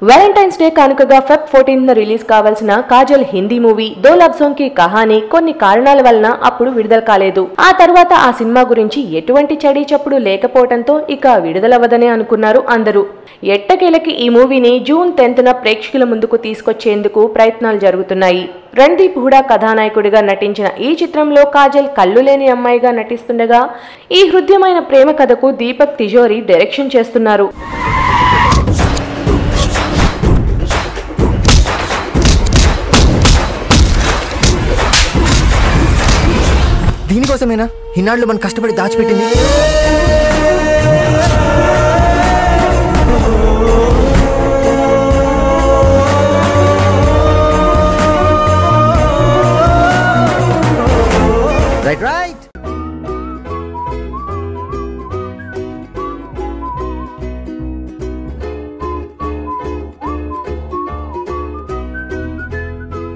Valentine's day కానుకగా Feb 14న release కావాల్సిన Kajal Hindi movie దో love song కి కహాని కొన్ని కారణాల వలన అప్పుడు విడుదల కాలేదు. ఆ తర్వాత ఆ సినిమా గురించి ఎటువంటి చడి చప్పుడు లేకపోవడంతో ఇక విడుదలవ్వదనే అనుకున్నారు అందరూ. ఎట్టకేలకి ఈ మూవీని జూన్ 10న ప్రేక్షకుల ముందుకు తీసుకొచ్చేందుకు ప్రయత్నాలు జరుగుతున్నాయి. రణ్దీప్ హుడా కథానాయకుడిగా నటించిన ఈ చిత్రంలో కాజల్ కళ్ళు లేని అమ్మాయిగా నటిస్తుండగా ఈ హృద్యమైన ప్రేమ కథకు దీపక్ తిజోరీ డైరెక్షన్ చేస్తున్నారు. దీనికోసమేనా ఇన్నాళ్ళు మనం కష్టపడి దాచిపెట్టింది? Right right